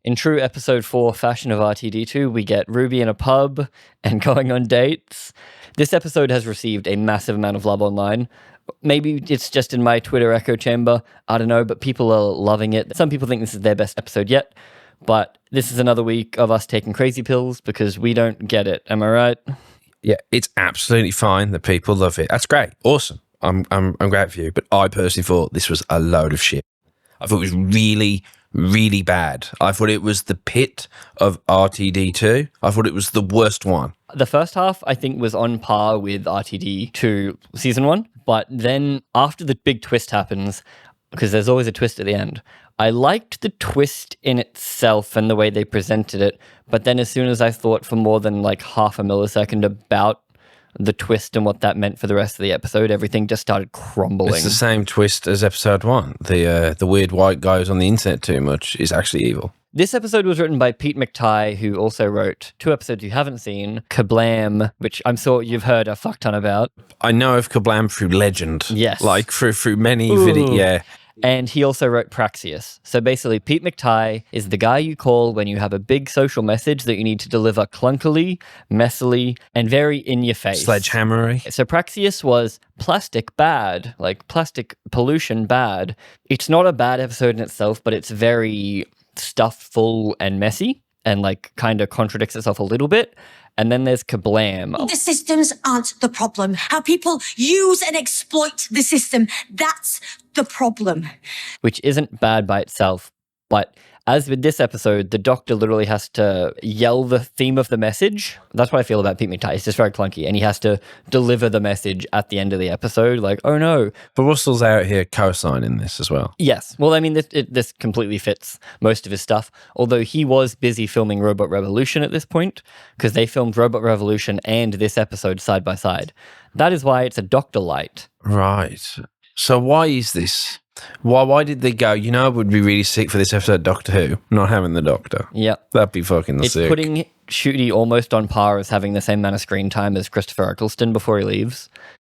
In true episode 4 fashion of RTD2, we get Ruby in a pub and going on dates. This episode has received a massive amount of love online. Maybe it's just in my Twitter echo chamber, I don't know, but people are loving it. Some people think this is their best episode yet, but this is another week of us taking crazy pills because we don't get it. Am I right? Yeah, it's absolutely fine that people love it. That's great. Awesome. I'm glad for you. But I personally thought this was a load of shit. I thought it was really, really bad. I thought it was the pit of RTD2. I thought it was the worst one. The first half, I think, was on par with RTD2 season 1. But then after the big twist happens, because there's always a twist at the end, I liked the twist in itself and the way they presented it. But then as soon as I thought for more than like half a millisecond about the twist and what that meant for the rest of the episode, everything just started crumbling. It's the same twist as episode 1. The weird white guy who's on the internet too much is actually evil. This episode was written by Pete McTighe, who also wrote 2 episodes you haven't seen, Kablam, which I'm sure you've heard a fuck ton about. I know of Kablam through legend. Yes. Like through many videos, yeah. And he also wrote Praxeus. So basically, Pete McTighe is the guy you call when you have a big social message that you need to deliver clunkily, messily, and very in your face. Sledgehammery. So Praxeus was plastic bad, like plastic pollution bad. It's not a bad episode in itself, but it's very stuffed full and messy and like kind of contradicts itself a little bit. And then there's Kablam. The systems aren't the problem. How people use and exploit the system, that's the problem. Which isn't bad by itself, but as with this episode, the Doctor literally has to yell the theme of the message. That's what I feel about Pete McTighe. It's just very clunky, and he has to deliver the message at the end of the episode, like, oh no. But Russell's out here co-signing this as well. Yes. Well, I mean, this completely fits most of his stuff, although he was busy filming Robot Revolution at this point, because they filmed Robot Revolution and this episode side by side. That is why it's a Doctor Light. Right. So why is this? Why did they go, you know, it would be really sick for this episode of Doctor Who, not having the Doctor. Yep. That'd be fucking sick. It's putting Ncuti almost on par as having the same amount of screen time as Christopher Eccleston before he leaves.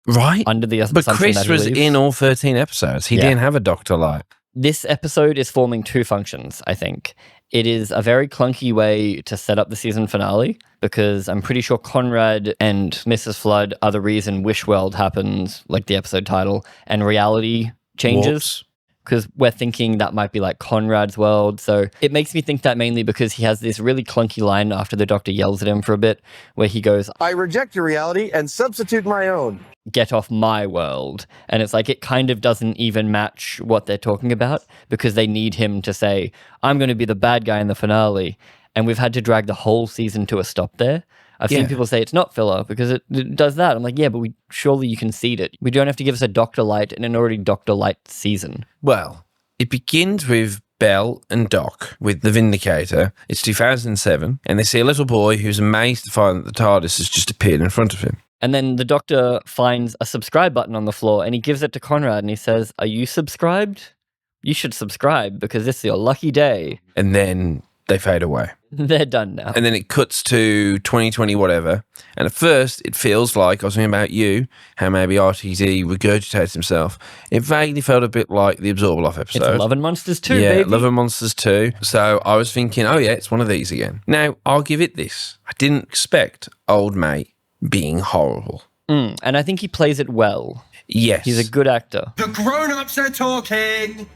Right. Under the But assumption Chris that he was leaves. in all 13 episodes. He didn't have a Doctor Light. This episode is forming 2 functions, I think. It is a very clunky way to set up the season finale, because I'm pretty sure Conrad and Mrs. Flood are the reason Wishworld happens, like the episode title, and reality changes. Because we're thinking that might be like Conrad's world. So it makes me think that mainly because he has this really clunky line after the Doctor yells at him for a bit, where he goes, I reject your reality and substitute my own. Get off my world. And it's like it kind of doesn't even match what they're talking about, because they need him to say, I'm going to be the bad guy in the finale. And we've had to drag the whole season to a stop there. I've seen people say it's not filler because it does that. I'm like, yeah, but surely you concede it. We don't have to give us a Doctor Light in an already Doctor Light season. Well, it begins with Bell and Doc with the Vindicator. It's 2007, and they see a little boy who's amazed to find that the TARDIS has just appeared in front of him. And then the Doctor finds a subscribe button on the floor, and he gives it to Conrad, and he says, are you subscribed? You should subscribe because this is your lucky day. And then they fade away. They're done now. And then it cuts to 2020 whatever. And at first, it feels like, I was thinking about you, how maybe RTD regurgitates himself. It vaguely felt a bit like the Absorbaloff episode. It's Love and Monsters 2, yeah, baby. Love and Monsters 2. So I was thinking, oh yeah, it's one of these again. Now, I'll give it this. I didn't expect Old Mate being horrible. And I think he plays it well. Yes. He's a good actor. The grown-ups are talking!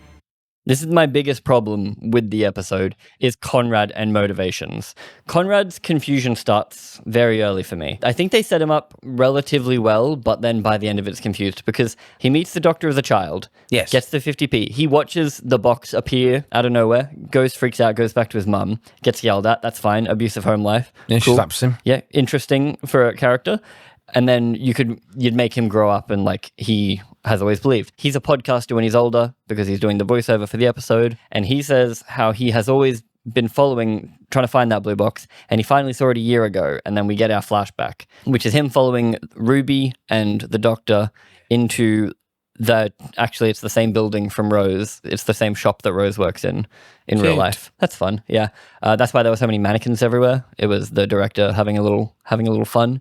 This is my biggest problem with the episode, is Conrad and motivations. Conrad's confusion starts very early for me. I think they set him up relatively well, but then by the end of it's confused, because he meets the Doctor as a child, Yes. gets the 50p, he watches the box appear out of nowhere, freaks out, goes back to his mum, gets yelled at, that's fine, abusive home life. Yeah, she slaps him. Yeah, interesting for a character. And then you'd make him grow up and like he has always believed. He's a podcaster when he's older because he's doing the voiceover for the episode. And he says how he has always been trying to find that blue box. And he finally saw it a year ago. And then we get our flashback, which is him following Ruby and the Doctor into actually it's the same building from Rose. It's the same shop that Rose works in real life. That's fun. Yeah. That's why there were so many mannequins everywhere. It was the director having a little fun.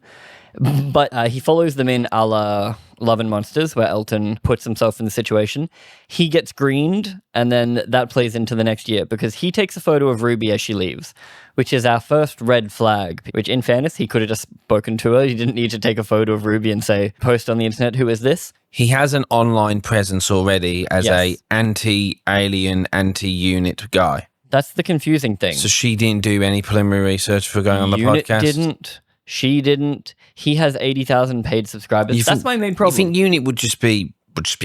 But he follows them in a la Love and Monsters, where Elton puts himself in the situation. He gets greened, and then that plays into the next year because he takes a photo of Ruby as she leaves, which is our first red flag, which in fairness, he could have just spoken to her. He didn't need to take a photo of Ruby and say, post on the internet, who is this? He has an online presence already as Yes. a anti-alien, anti-unit guy. That's the confusing thing. So she didn't do any preliminary research for going on the Unit podcast? didn't. She didn't. He has 80,000 paid subscribers. That's my main problem. You think Unit would just be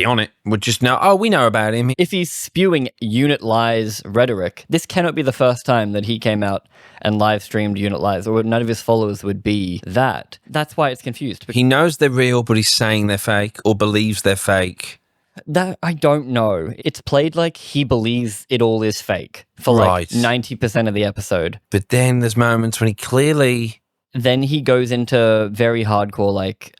on it, would just know, oh, we know about him. If he's spewing unit lies rhetoric, this cannot be the first time that he came out and live streamed unit lies, or none of his followers would be that. That's why it's confused. He knows they're real, but he's saying they're fake or believes they're fake. That I don't know. It's played like he believes it all is fake for like 90% of the episode. But then there's moments when he clearly... Then he goes into very hardcore, like,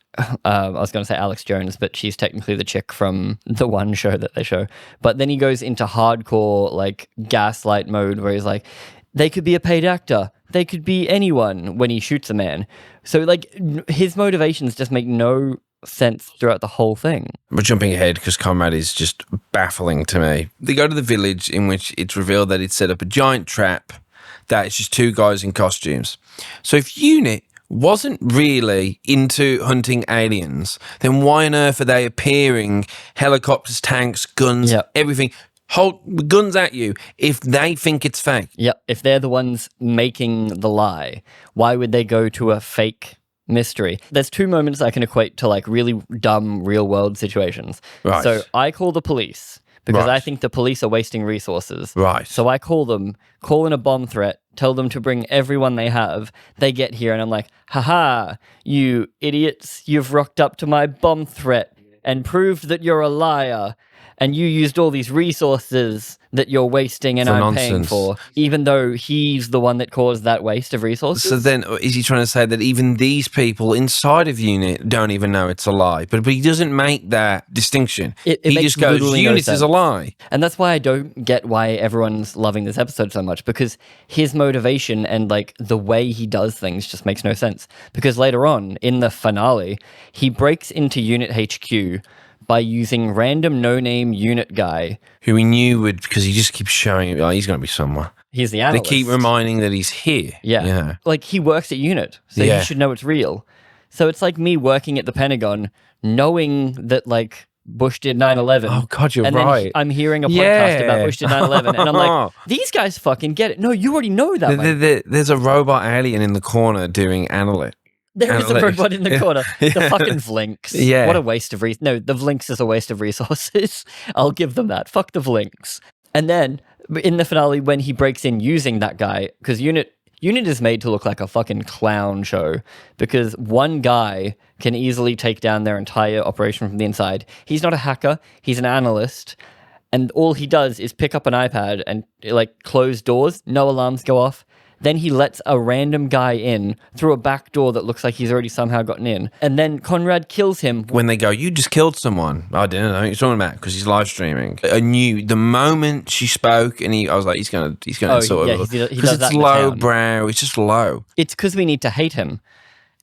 I was going to say Alex Jones, but she's technically the chick from the one show that they show. But then he goes into hardcore, like, gaslight mode where he's like, they could be a paid actor. They could be anyone when he shoots a man. So, like, his motivations just make no sense throughout the whole thing. We're jumping ahead because Conrad is just baffling to me. They go to the village in which it's revealed that it's set up a giant trap that it's just two guys in costumes. So if Unit wasn't really into hunting aliens, then why on earth are they appearing helicopters, tanks, guns, everything, hold guns at you if they think it's fake? Yep. If they're the ones making the lie, why would they go to a fake mystery? There's two moments I can equate to like really dumb real world situations. Right. So I call the police because Right. I think the police are wasting resources. Right. So I call them, call in a bomb threat, tell them to bring everyone they have. They get here and I'm like, haha, you idiots, you've rocked up to my bomb threat and proved that you're a liar. And you used all these resources that you're wasting and For I'm paying nonsense. for, even though he's the one that caused that waste of resources. So then is he trying to say that even these people inside of Unit don't even know it's a lie? But he doesn't make that distinction. It He makes just goes, literally no Unit is a sense. lie. And that's why I don't get why everyone's loving this episode so much, because his motivation and like the way he does things just makes no sense. Because later on in the finale, he breaks into Unit HQ by using random no-name unit guy. Who he knew would, because he just keeps showing, oh, he's going to be somewhere. He's the They analyst. keep reminding that he's here. Yeah. Like he works at unit, so Yeah. he should know it's real. So it's like me working at the Pentagon, knowing that like Bush did 9/11. Oh, God, you're and right. Then I'm hearing a podcast Yeah. about Bush did 9/11, and I'm like, these guys fucking get it. No, you already know that. man. There's a robot alien in the corner doing analytics. There is a Analytics. robot in the corner. The Yeah. fucking Vlinks. Yeah. What a waste of no, the Vlinks is a waste of resources. I'll give them that. Fuck the Vlinks. And then in the finale, when he breaks in using that guy, because Unit is made to look like a fucking clown show, because one guy can easily take down their entire operation from the inside. He's not a hacker. He's an analyst. And all he does is pick up an iPad and like close doors. No alarms go off. Then he lets a random guy in through a back door that looks like he's already somehow gotten in. And then Conrad kills him. When they go, you just killed someone. I didn't know what you're talking about because he's live streaming. I knew the moment she spoke, and I was like, he's gonna Oh, sort yeah, of he does because that it's in the low town. brow. It's just low. It's because we need to hate him.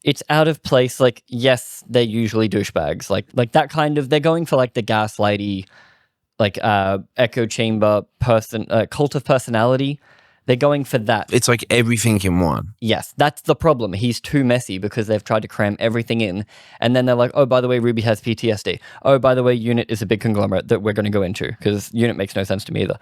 It's out of place. Like, yes, they're usually douchebags. Like that kind of, they're going for like the gaslighty, like echo chamber person, cult of personality. They're going for that. It's like everything in one. Yes, that's the problem. He's too messy because they've tried to cram everything in. And then they're like, oh, by the way, Ruby has PTSD. Oh, by the way, Unit is a big conglomerate that we're going to go into because Unit makes no sense to me either.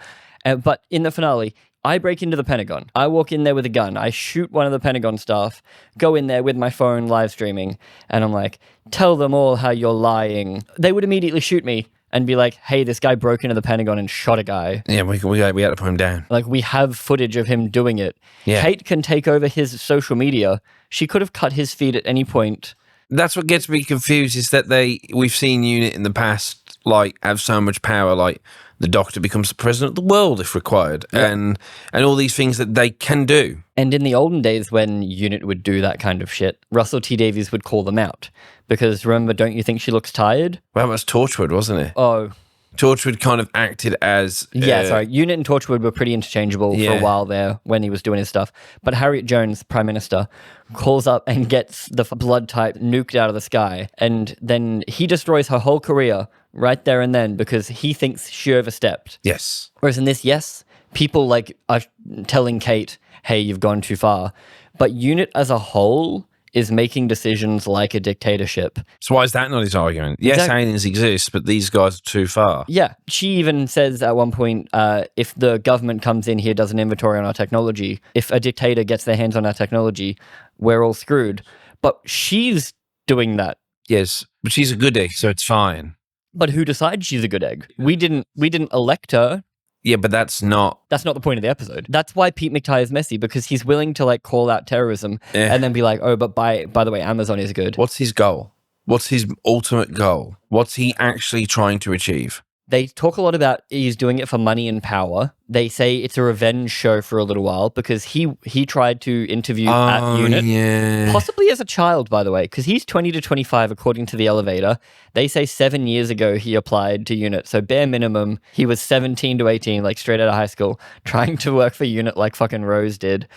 But in the finale, I break into the Pentagon. I walk in there with a gun. I shoot one of the Pentagon staff, go in there with my phone live streaming, and I'm like, tell them all how you're lying. They would immediately shoot me and be like, hey, this guy broke into the Pentagon and shot a guy. Yeah, we had to put him down. Like, we have footage of him doing it. Yeah. Kate can take over his social media. She could have cut his feed at any point. That's what gets me confused is that we've seen Unit in the past like have so much power, like the Doctor becomes the president of the world if required, and all these things that they can do. And in the olden days when Unit would do that kind of shit, Russell T Davies would call them out. Because remember, don't you think she looks tired? Well, that was Torchwood, wasn't it? Oh, Torchwood kind of acted as... Unit and Torchwood were pretty interchangeable for a while there when he was doing his stuff. But Harriet Jones, Prime Minister, calls up and gets the blood type nuked out of the sky. And then he destroys her whole career right there and then because he thinks she overstepped. Yes. Whereas in this, people like are telling Kate, hey, you've gone too far. But Unit as a whole is making decisions like a dictatorship. So why is that not his argument? Yes, aliens exist, but these guys are too far. Yeah. She even says at one point, if the government comes in here, does an inventory on our technology, if a dictator gets their hands on our technology, we're all screwed. But she's doing that. Yes, but she's a good egg, so it's fine. But who decides she's a good egg? We didn't elect her. Yeah, but that's not the point of the episode. That's why Pete McTighe is messy, because he's willing to like call out terrorism and then be like, oh, but by the way, Amazon is good. What's his goal? What's his ultimate goal? What's he actually trying to achieve? They talk a lot about he's doing it for money and power. They say it's a revenge show for a little while because he tried to interview at Unit, possibly as a child, by the way, because he's 20 to 25 according to the elevator. They say 7 years ago he applied to Unit, so bare minimum he was 17 to 18, like straight out of high school, trying to work for Unit like fucking Rose did.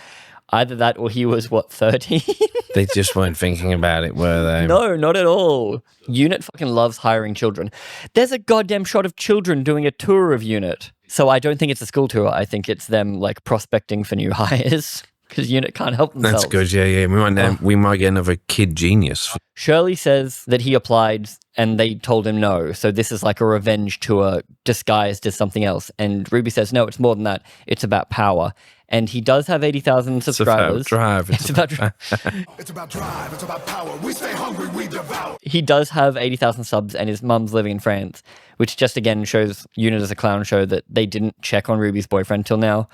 Either that or he was, 13? They just weren't thinking about it, were they? No, not at all. Unit fucking loves hiring children. There's a goddamn shot of children doing a tour of Unit. So I don't think it's a school tour. I think it's them like prospecting for new hires because Unit can't help themselves. That's good, yeah. We might get another kid genius. Shirley says that he applied and they told him no. So this is like a revenge tour disguised as something else. And Ruby says, no, it's more than that. It's about power. And he does have 80,000 subscribers. It's about drive. It's about drive. It's about drive. It's about power. We stay hungry. We devour. He does have 80,000 subs and his mum's living in France, which just again shows Unit as a clown show that they didn't check on Ruby's boyfriend till now.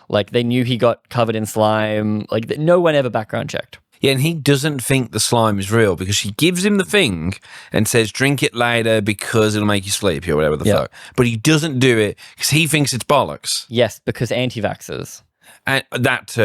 Like they knew he got covered in slime. Like no one ever background checked. Yeah, and he doesn't think the slime is real because she gives him the thing and says, drink it later because it'll make you sleepy or whatever the fuck. But he doesn't do it because he thinks it's bollocks. Yes, because anti-vaxxers. And that,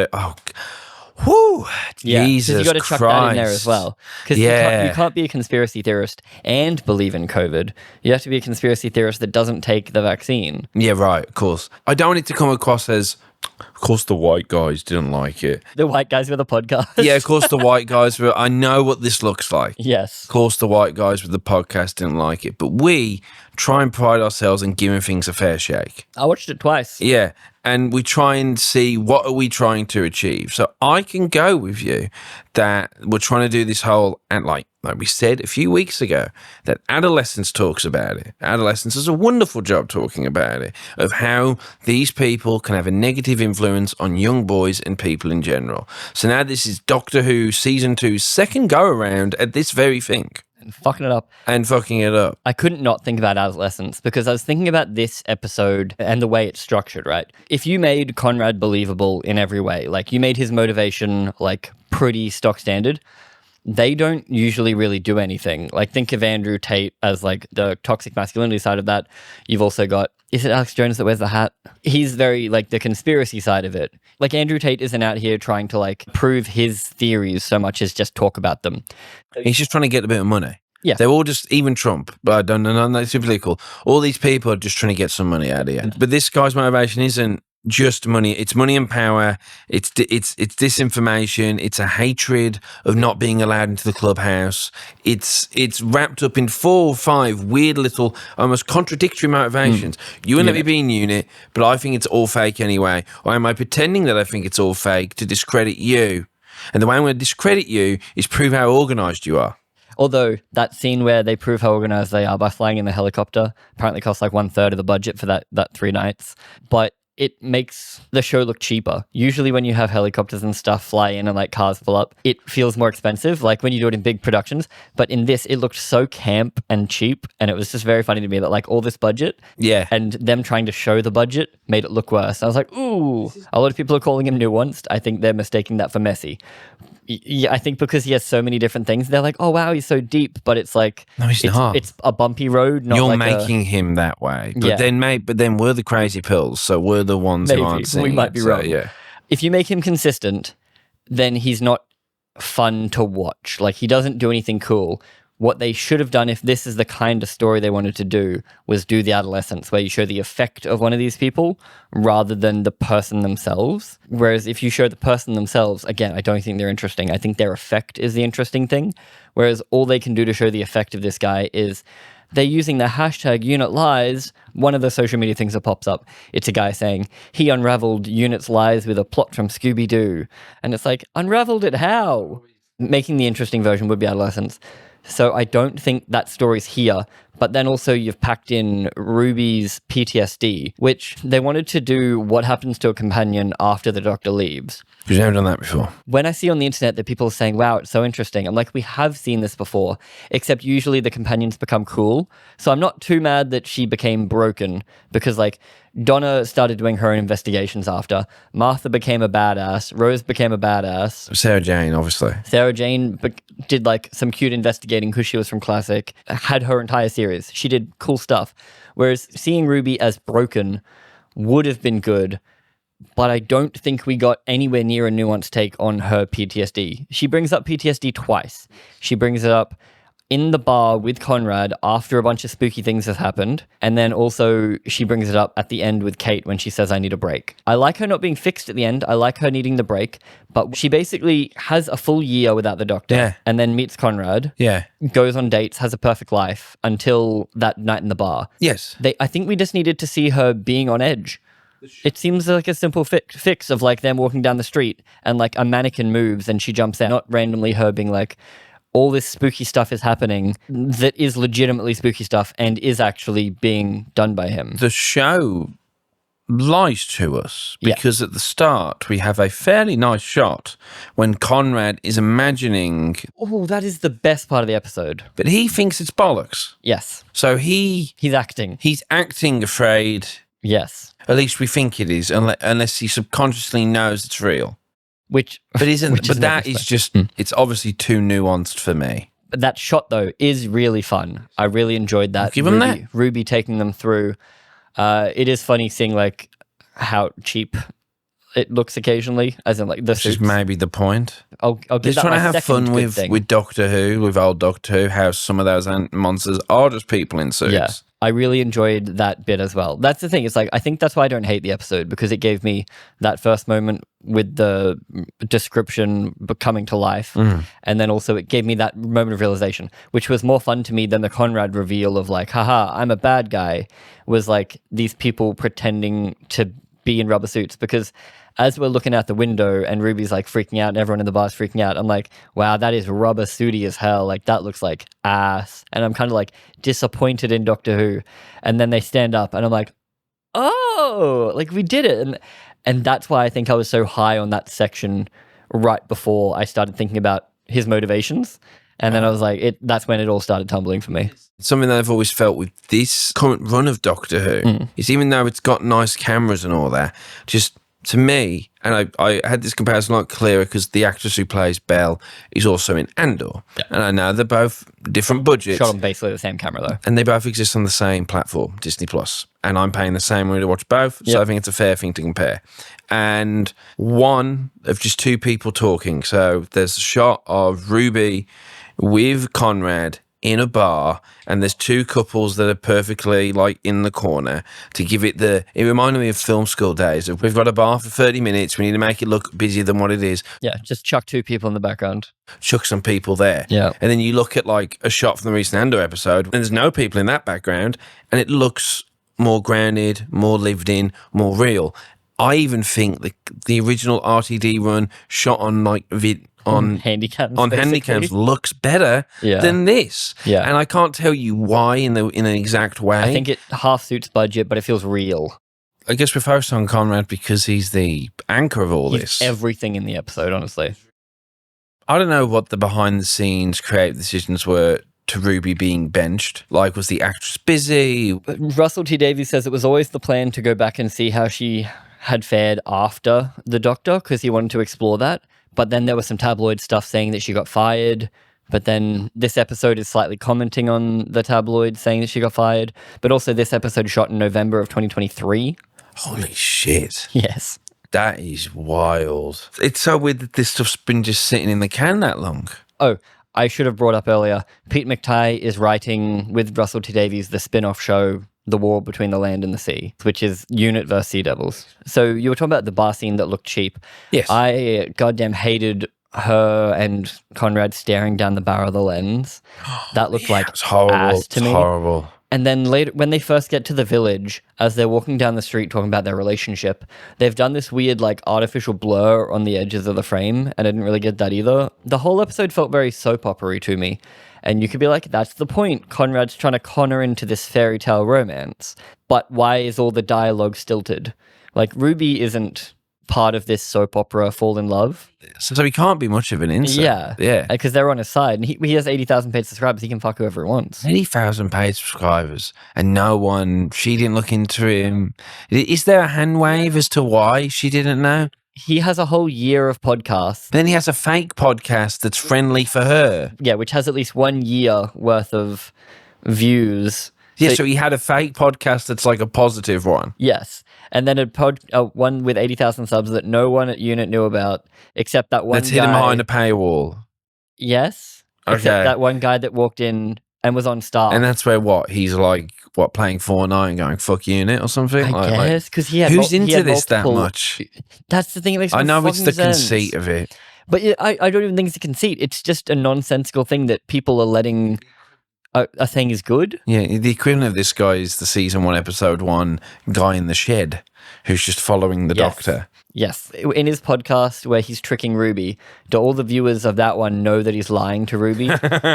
whoo, Jesus you got to chuck that in there as well. Because you can't be a conspiracy theorist and believe in COVID. You have to be a conspiracy theorist that doesn't take the vaccine. Yeah, right, of course. I don't want it to come across as, of course the white guys didn't like it. The white guys with the podcast. Yeah, of course the white guys were, I know what this looks like. Yes. Of course the white guys with the podcast didn't like it. But we try and pride ourselves in giving things a fair shake. I watched it twice. Yeah. And we try and see what are we trying to achieve. So I can go with you that we're trying to do this whole, and like we said a few weeks ago, that Adolescence talks about it. Adolescence does a wonderful job talking about it, of how these people can have a negative influence on young boys and people in general. So now this is Doctor Who Season 2's second go around at this very thing. And fucking it up. I couldn't not think about Adolescence because I was thinking about this episode and the way it's structured, right? If you made Conrad believable in every way, like you made his motivation like pretty stock standard, they don't usually really do anything. Like think of Andrew Tate as like the toxic masculinity side of that. You've also got, is it Alex Jones that wears the hat? He's very like the conspiracy side of it. Like Andrew Tate isn't out here trying to like prove his theories so much as just talk about them. He's just trying to get a bit of money. Yeah. They're all just, even Trump, but I don't know, that's political. All these people are just trying to get some money out of you. But this guy's motivation isn't just money. It's money and power. It's disinformation. It's a hatred of not being allowed into the clubhouse. It's wrapped up in 4 or 5 weird little, almost contradictory motivations. You wouldn't let me be in Unit, but I think it's all fake anyway. Or am I pretending that I think it's all fake to discredit you? And the way I'm going to discredit you is prove how organised you are. Although that scene where they prove how organised they are by flying in the helicopter apparently costs like 1/3 of the budget for that 3 nights. But it makes the show look cheaper. Usually when you have helicopters and stuff fly in and like cars pull up, it feels more expensive, like when you do it in big productions. But in this, it looked so camp and cheap. And it was just very funny to me that like all this budget and them trying to show the budget made it look worse. I was like, ooh, a lot of people are calling him nuanced. I think they're mistaking that for messy. Yeah, I think because he has so many different things, they're like, oh, wow, he's so deep. But it's like, no, he's not. It's a bumpy road. Not You're like making him that way. But then we're the crazy pills. So we're the ones who aren't seeing we might be wrong. Yeah. If you make him consistent, then he's not fun to watch. Like he doesn't do anything cool. What they should have done, if this is the kind of story they wanted to do, was do the adolescence, where you show the effect of one of these people rather than the person themselves. Whereas if you show the person themselves, again, I don't think they're interesting. I think their effect is the interesting thing. Whereas all they can do to show the effect of this guy is they're using the hashtag Unit Lies. One of the social media things that pops up, it's a guy saying, he unraveled Unit's lies with a plot from Scooby-Doo. And it's like, unraveled it how? Making the interesting version would be adolescence. So I don't think that story's here. But then also you've packed in Ruby's PTSD, which they wanted to do what happens to a companion after the doctor leaves. Because you haven't done that before. When I see on the internet that people are saying, wow, it's so interesting, I'm like, we have seen this before, except usually the companions become cool. So I'm not too mad that she became broken because, like, Donna started doing her own investigations after. Martha became a badass. Rose became a badass. Sarah Jane, obviously. Sarah Jane did, like, some cute investigating because she was from Classic, had her entire series. She did cool stuff. Whereas seeing Ruby as broken would have been good, but I don't think we got anywhere near a nuanced take on her PTSD. She brings up PTSD twice. She brings it up in the bar with Conrad after a bunch of spooky things have happened. And then also she brings it up at the end with Kate when she says, I need a break. I like her not being fixed at the end. I like her needing the break. But she basically has a full year without the doctor and then meets Conrad. Yeah. Goes on dates, has a perfect life until that night in the bar. Yes. I think we just needed to see her being on edge. It seems like a simple fix of like them walking down the street and like a mannequin moves and she jumps out. Not randomly her being like, all this spooky stuff is happening that is legitimately spooky stuff and is actually being done by him. The show lies to us because at the start we have a fairly nice shot when Conrad is imagining. Oh, that is the best part of the episode. But he thinks it's bollocks. Yes. So he's acting. He's acting afraid. Yes. At least we think it is, unless he subconsciously knows it's real. But that is just, it's obviously too nuanced for me. But that shot, though, is really fun. I really enjoyed that. Give him that. Ruby taking them through. It is funny seeing, like, how cheap it looks occasionally, as in, like, the suits. Which is maybe the point. I'll give Just that trying to my have fun with Doctor Who, with old Doctor Who, how some of those monsters are just people in suits. Yeah. I really enjoyed that bit as well. That's the thing. It's like, I think that's why I don't hate the episode, because it gave me that first moment with the description coming to life. And then also it gave me that moment of realization, which was more fun to me than the Conrad reveal of like, haha, I'm a bad guy, was like these people pretending to be in rubber suits. Because as we're looking out the window and Ruby's like freaking out and everyone in the bar's freaking out, I'm like, wow, that is rubber suity as hell. Like that looks like ass. And I'm kind of like disappointed in Doctor Who. And then they stand up and I'm like, oh, like we did it. And that's why I think I was so high on that section right before I started thinking about his motivations. And then I was like, that's when it all started tumbling for me. Something that I've always felt with this current run of Doctor Who is, even though it's got nice cameras and all that, just to me, and I had this comparison a lot clearer because the actress who plays Belle is also in Andor. Yeah. And I know they're both different budgets. Shot on basically the same camera though. And they both exist on the same platform, Disney+. And I'm paying the same money to watch both, so I think it's a fair thing to compare. And one of just two people talking. So there's a shot of Ruby with Conrad in a bar, and there's two couples that are perfectly like in the corner to give it it reminded me of film school days. We've got a bar for 30 minutes, we need to make it look busier than what it is. Yeah, just chuck two people in the background. Chuck some people there. Yeah. And then you look at like a shot from the recent Andor episode, and there's no people in that background, and it looks more grounded, more lived in, more real. I even think the original RTD run shot on like on handycams looks better than this. Yeah. And I can't tell you why in an exact way. I think it half suits budget, but it feels real. I guess we're focused on Conrad because he's the anchor of all this. Everything in the episode, honestly. I don't know what the behind the scenes creative decisions were to Ruby being benched. Like, was the actress busy? Russell T Davies says it was always the plan to go back and see how she had fared after the Doctor, because he wanted to explore that. But then there was some tabloid stuff saying that she got fired. But then this episode is slightly commenting on the tabloid saying that she got fired. But also this episode shot in November of 2023. Holy shit. Yes. That is wild. It's so weird that this stuff's been just sitting in the can that long. Oh, I should have brought up earlier, Pete McTighe is writing with Russell T Davies the spin-off show The War Between the Land and the Sea, which is Unit versus Sea Devils. So you were talking about the bar scene that looked cheap. Yes. I goddamn hated her and Conrad staring down the barrel of the lens. That looked like It's horrible. ass to It's me. horrible. And then later, when they first get to the village, as they're walking down the street talking about their relationship, they've done this weird, like, artificial blur on the edges of the frame, and I didn't really get that either. The whole episode felt very soap opera-y to me. And you could be like, that's the point. Conrad's trying to con her into this fairy tale romance. But why is all the dialogue stilted? Like, Ruby isn't part of this soap opera fall in love. So he can't be much of an incel. Yeah. Because they're on his side. And he has 80,000 paid subscribers. He can fuck whoever he wants. 80,000 paid subscribers and no one, she didn't look into him. Is there a hand wave as to why she didn't know? He has a whole year of podcasts. Then he has a fake podcast that's friendly for her. Yeah, which has at least 1 year worth of views. Yeah, so he had a fake podcast that's like a positive one. Yes. And then one with 80,000 subs that no one at Unit knew about, except that one That's guy. hidden behind a paywall. Yes. Okay. Except that one guy that walked in and was on Star. And that's where he's like, playing Fortnite and going, fuck Unit or something? I guess, because he had who's he into had this that multiple- much? That's the thing that makes I know no it's the fucking sense. conceit of it. But I don't even think it's a conceit. It's just a nonsensical thing that people are letting a thing is good. Yeah, the equivalent of this guy is the season 1, episode 1 guy in the shed who's just following the doctor. Yes. In his podcast where he's tricking Ruby, do all the viewers of that one know that he's lying to Ruby?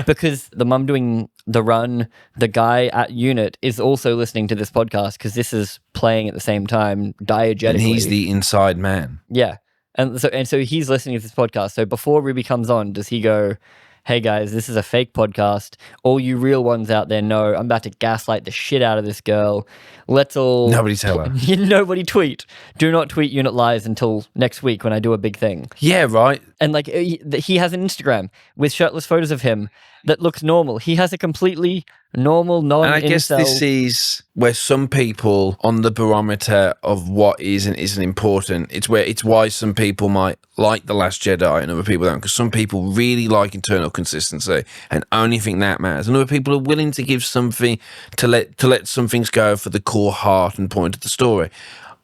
Because the mum doing the run, the guy at Unit is also listening to this podcast because this is playing at the same time diegetically. And he's the inside man. Yeah. And so he's listening to this podcast. So before Ruby comes on, does he go, hey guys, this is a fake podcast. All you real ones out there know I'm about to gaslight the shit out of this girl. Let's all... Nobody tell her. Nobody tweet. Do not tweet Unit Lies until next week when I do a big thing. Yeah, right. And like he has an Instagram with shirtless photos of him that looks normal. He has a completely normal, non-incel... And I guess this is where some people on the barometer of what is and isn't important, it's why some people might like The Last Jedi and other people don't, because some people really like internal consistency and only think that matters. And other people are willing to give something, to let some things go for the core heart and point of the story.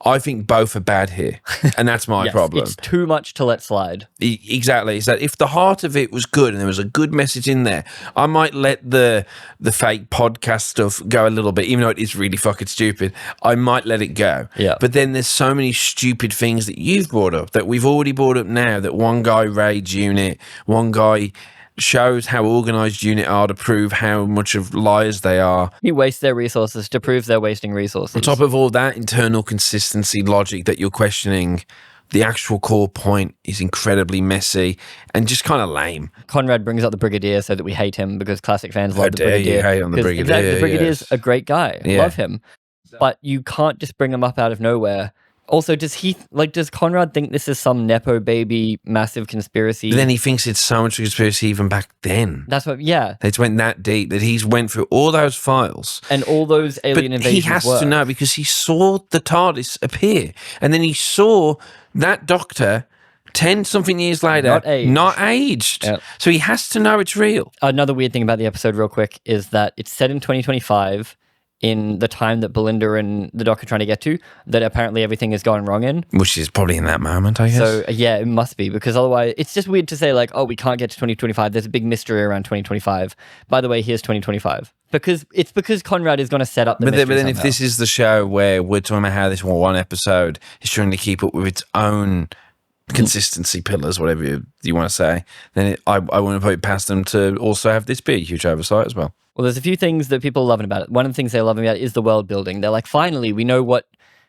I think both are bad here, and that's my Yes, problem. It's too much to let slide. Exactly. Is that if the heart of it was good and there was a good message in there, I might let the fake podcast stuff go a little bit, even though it is really fucking stupid. I might let it go. Yeah. But then there's so many stupid things that you've brought up that we've already brought up now. That one guy raids Unit, one guy shows how organised Unit are to prove how much of liars they are. He wastes their resources to prove they're wasting resources. On top of all that internal consistency logic that you're questioning, the actual core point is incredibly messy and just kind of lame. Conrad brings up the Brigadier so that we hate him because classic fans How love the dare you Brigadier. hate on the 'Cause Brigadier, Exactly, the Brigadier's yes. a great guy. Yeah. Love him. But you can't just bring him up out of nowhere. Also, does Conrad think this is some Nepo baby massive conspiracy? But then he thinks it's so much conspiracy even back then. That's what, yeah. It's went that deep that he's went through all those files. And all those alien But invasions he has work. to know because he saw the TARDIS appear. And then he saw that doctor 10-something years later, not aged. Yep. So he has to know it's real. Another weird thing about the episode real quick is that it's set in 2025 in the time that Belinda and the Doc are trying to get to, that apparently everything is going wrong in. Which is probably in that moment, I guess. So, yeah, it must be, because otherwise it's just weird to say, like, oh, we can't get to 2025. There's a big mystery around 2025. By the way, here's 2025. Because Conrad is going to set up the mystery But then if somehow. this is the show where we're talking about how this one episode is trying to keep up with its own consistency pillars, whatever you want to say, then I want to put it past them to also have this be a huge oversight as well. Well, there's a few things that people are loving about it. One of the things they're loving about it is the world building. They're like, finally, we know what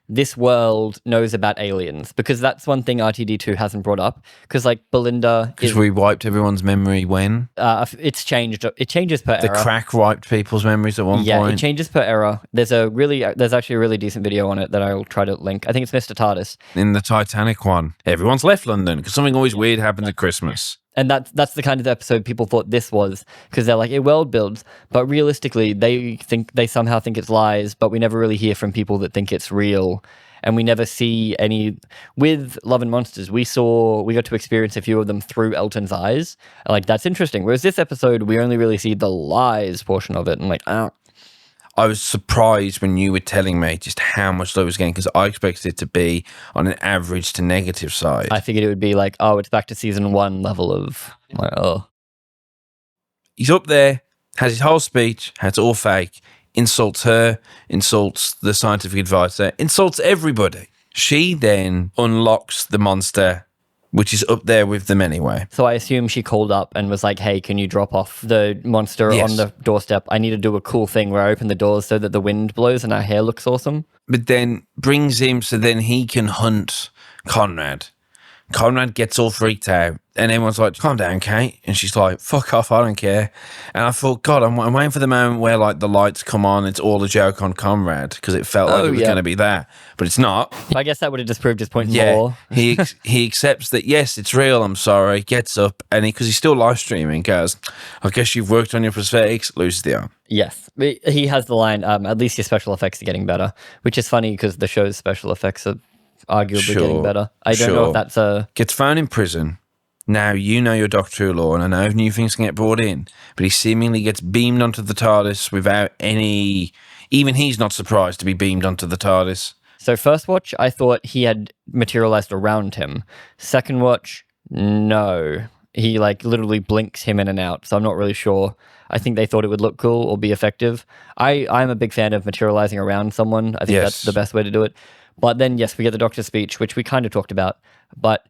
this world knows about aliens, because that's one thing RTD2 hasn't brought up. Because like Belinda, Because we wiped everyone's memory when it's changed. It changes per the era. crack wiped people's memories at one Yeah, point. it changes per era. There's actually a really decent video on it that I'll try to link. I think it's Mr. TARDIS. In the Titanic one, everyone's left London because something always weird happens at Christmas. And that's the kind of episode people thought this was, because they're like, it world builds, but realistically, they somehow think it's lies, but we never really hear from people that think it's real. and we never see any. With Love and Monsters, we got to experience a few of them through Elton's eyes. Like, that's interesting. Whereas this episode, we only really see the lies portion of it, and like, I was surprised when you were telling me just how much Love was getting, because I expected it to be on an average to negative side. I figured it would be like, oh, it's back to season 1 level of like, oh. He's up there, has his whole speech, has it all fake, insults her, insults the scientific advisor, insults everybody. She then unlocks the monster, which is up there with them anyway. So I assume she called up and was like, hey, can you drop off the monster Yes. on the doorstep? I need to do a cool thing where I open the doors so that the wind blows and our hair looks awesome. But then brings him so then he can hunt Conrad. Conrad gets all freaked out, and everyone's like, calm down, Kate. And she's like, fuck off, I don't care. And I thought, God, I'm waiting for the moment where like the lights come on, it's all a joke on Conrad, because it felt like it was going to be that. But it's not. I guess that would have disproved his point more. he accepts that, yes, it's real, I'm sorry, gets up, and because he's still live streaming, goes, I guess you've worked on your prosthetics, loses the arm. Yes. He has the line, at least your special effects are getting better, which is funny because the show's special effects are arguably getting better. I don't know if that's a... Gets found in prison. Now, you know your Doctor Who law, and I know new things can get brought in, but he seemingly gets beamed onto the TARDIS without any... Even he's not surprised to be beamed onto the TARDIS. So first watch, I thought he had materialized around him. Second watch, no. He like literally blinks him in and out, so I'm not really sure. I think they thought it would look cool or be effective. I'm a big fan of materializing around someone. I think that's the best way to do it. But then, yes, we get the Doctor's speech, which we kind of talked about. But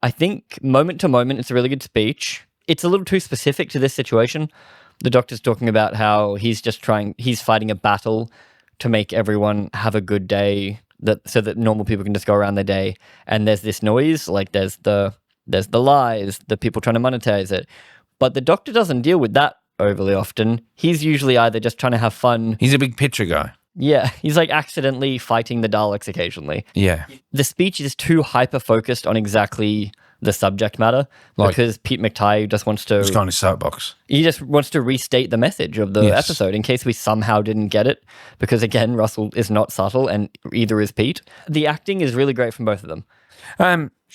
I think moment to moment, it's a really good speech. It's a little too specific to this situation. The Doctor's talking about how he's fighting a battle to make everyone have a good day, so that normal people can just go around their day. And there's this noise, like there's the lies, the people trying to monetize it. But the Doctor doesn't deal with that overly often. He's usually either just trying to have fun. He's a big picture guy. Yeah, he's like accidentally fighting the Daleks occasionally. Yeah. The speech is too hyper-focused on exactly the subject matter, because Pete McTighe just wants to... He's got his soapbox. He just wants to restate the message of the episode in case we somehow didn't get it, because again, Russell is not subtle and either is Pete. The acting is really great from both of them.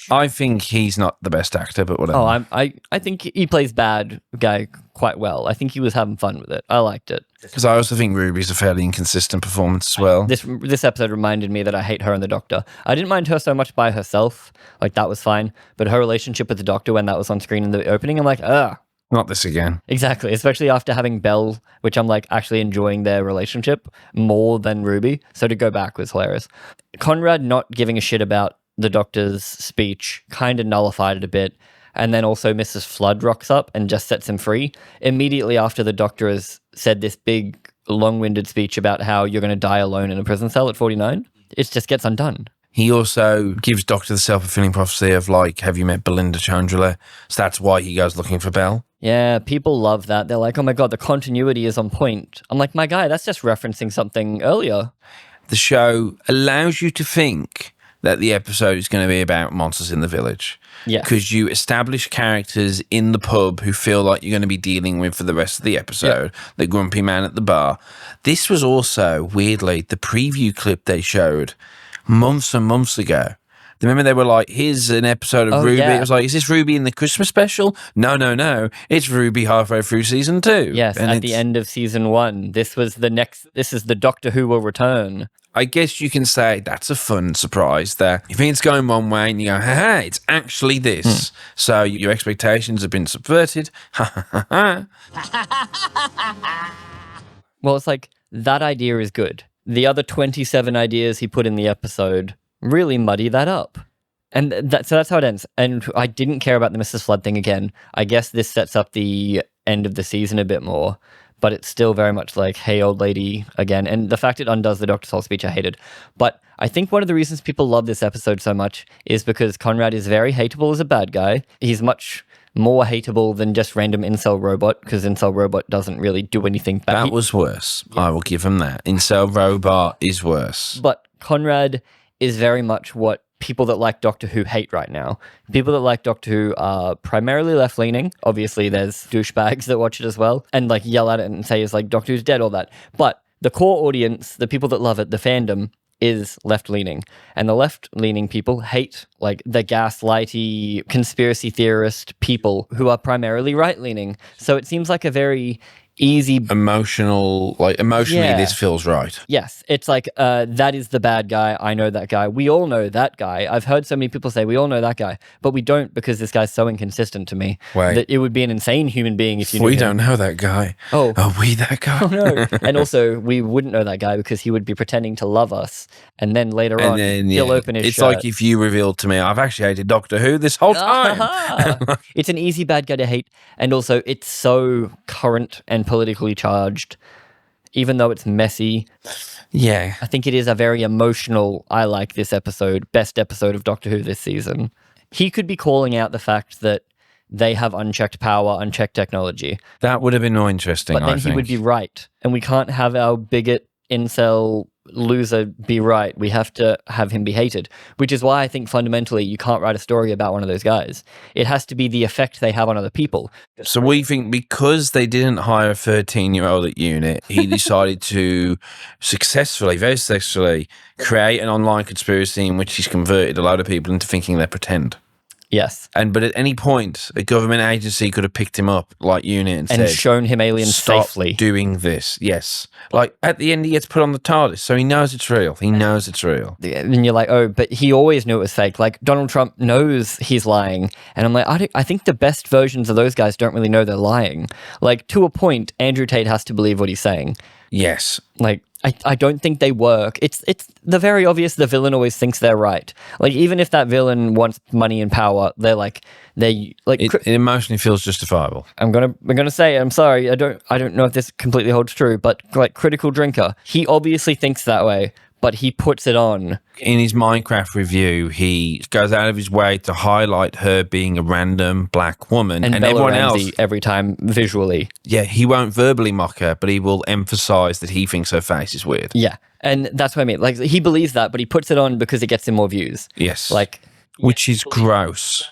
I think he's not the best actor, but whatever. Oh, I think he plays bad guy quite well. I think he was having fun with it. I liked it. Because I also think Ruby's a fairly inconsistent performance as well. This episode reminded me that I hate her and the Doctor. I didn't mind her so much by herself. Like, that was fine. But her relationship with the Doctor when that was on screen in the opening, I'm like, ugh. Not this again. Exactly. Especially after having Belle, which I'm like actually enjoying their relationship more than Ruby. So to go back was hilarious. Conrad not giving a shit about the Doctor's speech kind of nullified it a bit. And then also Mrs. Flood rocks up and just sets him free immediately after the Doctor has said this big long-winded speech about how you're going to die alone in a prison cell at 49. It just gets undone. He also gives Doctor the self-fulfilling prophecy of like, have you met Belinda Chandler? So that's why he goes looking for Belle. Yeah, people love that. They're like, oh my God, the continuity is on point. I'm like, my guy, that's just referencing something earlier. The show allows you to think that the episode is going to be about monsters in the village. Yeah. Because you establish characters in the pub who feel like you're going to be dealing with for the rest of the episode. Yeah. The grumpy man at the bar. This was also, weirdly, the preview clip they showed months and months ago. Remember they were like, here's an episode of Ruby. Yeah. It was like, is this Ruby in the Christmas special? No. It's Ruby halfway through season 2. Yes, and at the end of season 1. This is the Doctor Who will return. I guess you can say that's a fun surprise there. You think it's going one way and you go, ha, it's actually this. So your expectations have been subverted. Well, it's like, that idea is good. The other 27 ideas he put in the episode really muddy that up. And so that's how it ends. And I didn't care about the Mrs. Flood thing again. I guess this sets up the end of the season a bit more. But it's still very much like, hey, old lady, again. And the fact it undoes the Doctor's whole speech, I hated. But I think one of the reasons people love this episode so much is because Conrad is very hateable as a bad guy. He's much more hateable than just random incel robot, because incel robot doesn't really do anything bad. That was worse. Yeah. I will give him that. Incel robot is worse. But Conrad is very much what people that like Doctor Who hate right now. People that like Doctor Who are primarily left-leaning. Obviously, there's douchebags that watch it as well and like yell at it and say it's like Doctor Who's dead, all that. But the core audience, the people that love it, the fandom, is left-leaning. And the left-leaning people hate like the gaslighty conspiracy theorist people who are primarily right-leaning. So it seems like a very easy Emotionally, Yeah. this feels right. Yes, it's like that is the bad guy. I know that guy. We all know that guy. I've heard so many people say we all know that guy, but we don't because this guy's so inconsistent to me Wait. that it would be an insane human being if you knew We him. don't know that guy. Oh. Are we that guy? No. And also, we wouldn't know that guy because he would be pretending to love us, and then later on, he'll open his It's shirt. like if you revealed to me, I've actually hated Doctor Who this whole time. It's an easy bad guy to hate, and also it's so current and politically charged. Even though it's messy, Yeah. I think it is a very emotional, I like this episode, best episode of Doctor Who this season. He could be calling out the fact that they have unchecked power, unchecked technology. That would have been more interesting, But then he would be right. And we can't have our bigot, incel, loser be right. We have to have him be hated, which is why I think fundamentally you can't write a story about one of those guys. It has to be the effect they have on other people. So we think because they didn't hire a 13-year-old at unit, he decided to very successfully create an online conspiracy in which he's converted a load of people into thinking they're pretend. Yes. But at any point, a government agency could have picked him up like unit and said, shown him aliens stop safely. doing this. Yes. Like at the end, he gets put on the TARDIS, so he knows it's real. He knows it's real. And you're like, oh, but he always knew it was fake. Like Donald Trump knows he's lying. And I'm like, I think the best versions of those guys don't really know they're lying. Like to a point, Andrew Tate has to believe what he's saying. Yes. Like, I don't think they work. It's the very obvious the villain always thinks they're right. Like, even if that villain wants money and power, It emotionally feels justifiable. I'm gonna say, I'm sorry, I don't know if this completely holds true, but like Critical Drinker, he obviously thinks that way, but he puts it on. In his Minecraft review, he goes out of his way to highlight her being a random black woman, and Bella everyone Ramsey else. every time visually. Yeah, he won't verbally mock her, but he will emphasize that he thinks her face is weird. Yeah, and that's what I mean. Like, he believes that, but he puts it on because it gets him more views. Yes. Like, Which is gross.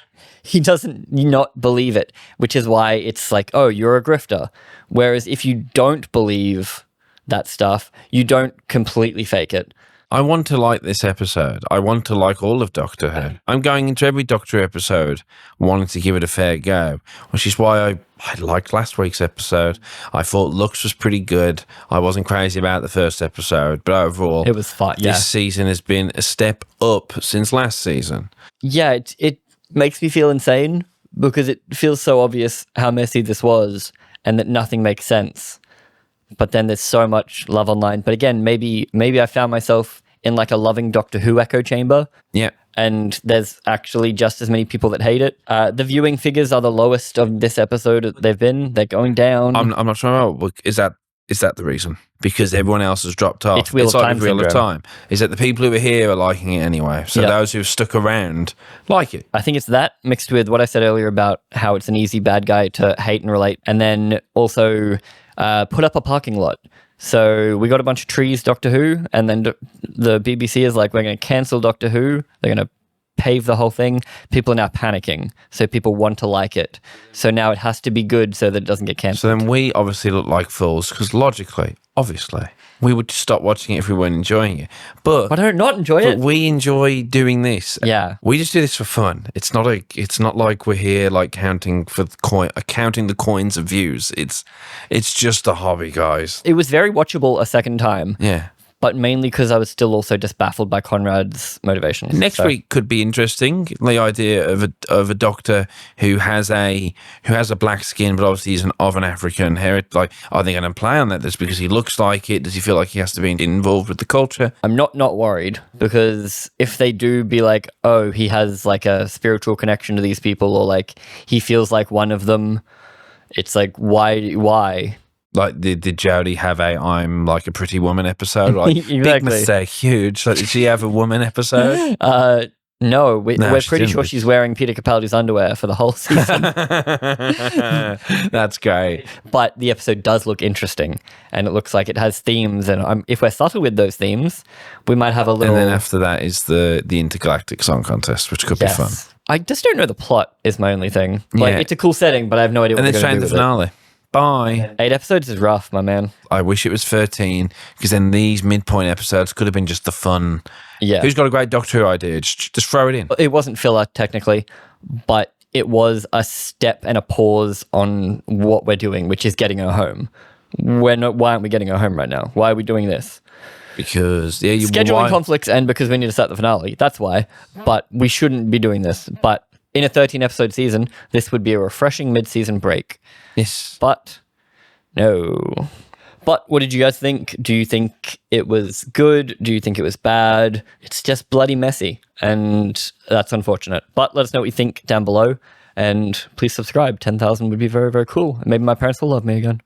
he doesn't not believe it, which is why it's like, oh, you're a grifter. Whereas if you don't believe that stuff, you don't completely fake it. I want to like this episode. I want to like all of Doctor Who. I'm going into every Doctor episode wanting to give it a fair go, which is why I liked last week's episode. I thought Lux was pretty good. I wasn't crazy about the first episode, but overall, It was fun. Yeah, this season has been a step up since last season. yeah. It makes me feel insane because it feels so obvious how messy this was and that nothing makes sense. But then there's so much love online. But again, maybe I found myself in like a loving Doctor Who echo chamber. Yeah. And there's actually just as many people that hate it. The viewing figures are the lowest of this episode that they've been. They're going down. I'm not sure. Is that the reason? Because everyone else has dropped off. It's Wheel of like Time with Wheel of syndrome. Time. Is that the people who are here are liking it anyway? So Yeah. those who've stuck around like it. I think it's that mixed with what I said earlier about how it's an easy bad guy to hate and relate. And then also put up a parking lot. So we got a bunch of trees, Doctor Who, and then the BBC is like, we're going to cancel Doctor Who. They're going to pave the whole thing. People are now panicking. So people want to like it. So now it has to be good so that it doesn't get So cancelled. then we obviously look like fools because logically, obviously, we would just stop watching it if we weren't enjoying it. But I don't not enjoy But it. we enjoy doing this. Yeah. We just do this for fun. It's not like we're here like counting the coins of views. It's just a hobby, guys. It was very watchable a second time, Yeah. but mainly because I was still also just baffled by Conrad's motivations. Next So- week could be interesting. The idea of a doctor who has a black skin, but obviously he's of an African heritage. Like, are they going to play on that? Just because he looks like it? Does he feel like he has to be involved with the culture? I'm not worried because if they do be like, oh, he has like a spiritual connection to these people, or like he feels like one of them, it's like, why? Like, did Jodie have a I'm like a pretty woman episode? Like, big Exactly. mistake, huge. Like, did she have a woman episode? No, we're she pretty didn't. sure she's wearing Peter Capaldi's underwear for the whole season. That's great. But the episode does look interesting, and it looks like it has themes. And if we're subtle with those themes, we might have a little. And then after that is the intergalactic song contest, which could be fun. I just don't know the plot. Is my only thing. Like, Yeah. it's a cool setting, but I have no idea what And then they're straight going into to the do with it. finale. Bye. 8 episodes is rough, my man. I wish it was 13 because then these midpoint episodes could have been just the fun. Yeah. Who's got a great Doctor Who idea? Just throw it in. It wasn't filler, technically, but it was a step and a pause on what we're doing, which is getting her home. Why aren't we getting her home right now? Why are we doing this? Because, Scheduling conflicts and because we need to start the finale. That's why. But we shouldn't be doing this. But in a 13-episode season, this would be a refreshing mid-season break. Yes. But no. But what did you guys think? Do you think it was good? Do you think it was bad? It's just bloody messy, and that's unfortunate. But let us know what you think down below, and please subscribe. 10,000 would be very, very cool. And maybe my parents will love me again.